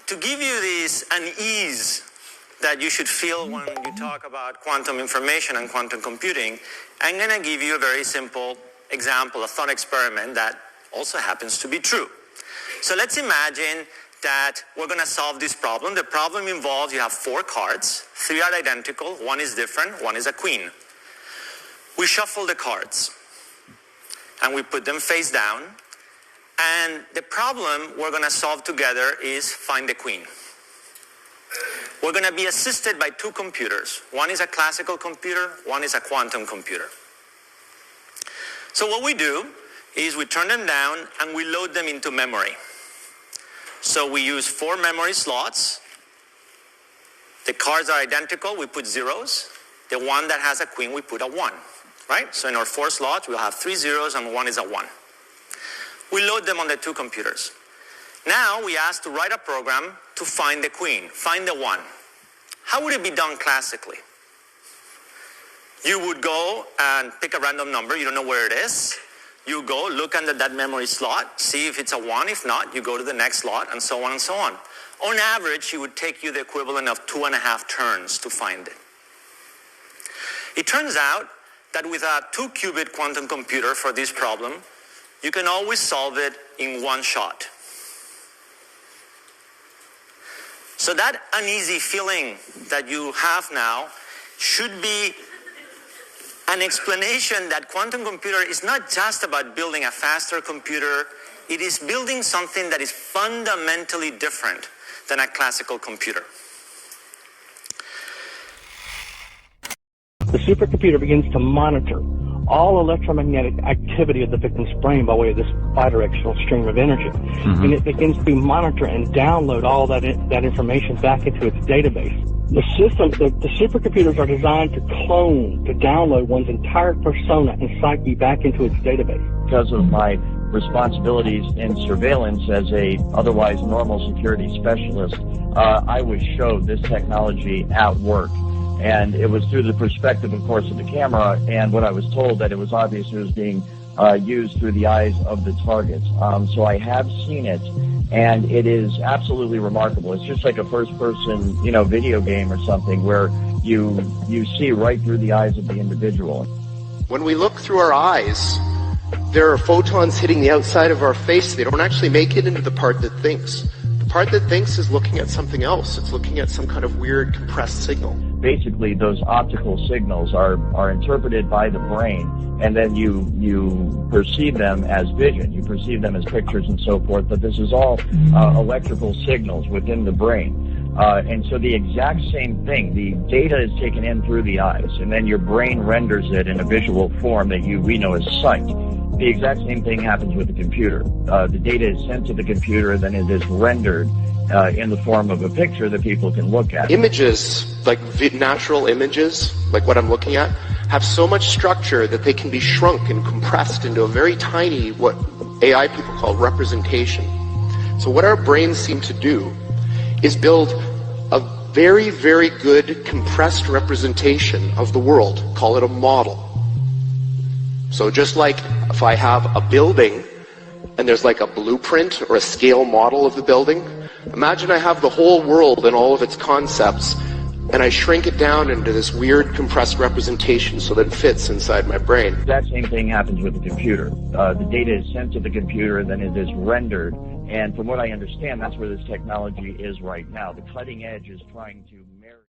to give you this unease that you should feel when you talk about quantum information and quantum computing, I'm going to give you a very simple example, a thought experiment that also happens to be true. So let's imagine that we're going to solve this problem. The problem involves you have 4 cards, 3 are identical, 1 is different, 1 is a queen. We shuffle the cards and we put them face down, and the problem we're going to solve together is find the queen. We're going to be assisted by 2 computers. One is a classical computer, one is a quantum computer. So what we do is we turn them down and we load them into memory. So we use 4 memory slots. The cards are identical, we put zeros. The one that has a queen, we put a 1, right? So in our 4 slots, we'll have 3 zeros and 1 is a 1. We load them on the 2 computers. Now we ask to write a program to find the queen, find the 1. How would it be done classically? You would go and pick a random number, you don't know where it is. You go, look under that memory slot, see if it's a 1. If not, you go to the next slot, and so on and so on. On average, it would take you the equivalent of 2.5 turns to find it. It turns out that with a 2-qubit quantum computer for this problem, you can always solve it in 1 shot. So that uneasy feeling that you have now should be an explanation that quantum computer is not just about building a faster computer, it is building something that is fundamentally different than a classical computer. The supercomputer begins to monitor all electromagnetic activity of the victim's brain by way of this bidirectional stream of energy. And it begins to monitor and download all that information back into its database. The supercomputers are designed to clone, to download one's entire persona and psyche back into its database. Because of my responsibilities in surveillance as a otherwise normal security specialist, I was showed this technology at work. And it was through the perspective, of course, of the camera, and what I was told that it was obvious it was being used through the eyes of the targets. So I have seen it, and it is absolutely remarkable. It's just like a first-person, video game or something where you see right through the eyes of the individual. When we look through our eyes, there are photons hitting the outside of our face. They don't actually make it into the part that thinks. The part that thinks is looking at something else. It's looking at some kind of weird compressed signal. Basically, those optical signals are interpreted by the brain, and then you perceive them as vision. You perceive them as pictures and so forth, but this is all electrical signals within the brain. And so the exact same thing, the data is taken in through the eyes, and then your brain renders it in a visual form that we know as sight. The exact same thing happens with the computer. The data is sent to the computer, and then it is rendered in the form of a picture that people can look at. Images, like natural images, like what I'm looking at, have so much structure that they can be shrunk and compressed into a very tiny, what AI people call representation. So what our brains seem to do is build a very, very good compressed representation of the world. Call it a model. So just like if I have a building and there's like a blueprint or a scale model of the building, imagine I have the whole world and all of its concepts, and I shrink it down into this weird compressed representation so that it fits inside my brain. That same thing happens with the computer. The data is sent to the computer, then it is rendered, and from what I understand, that's where this technology is right now. The cutting edge is trying to marry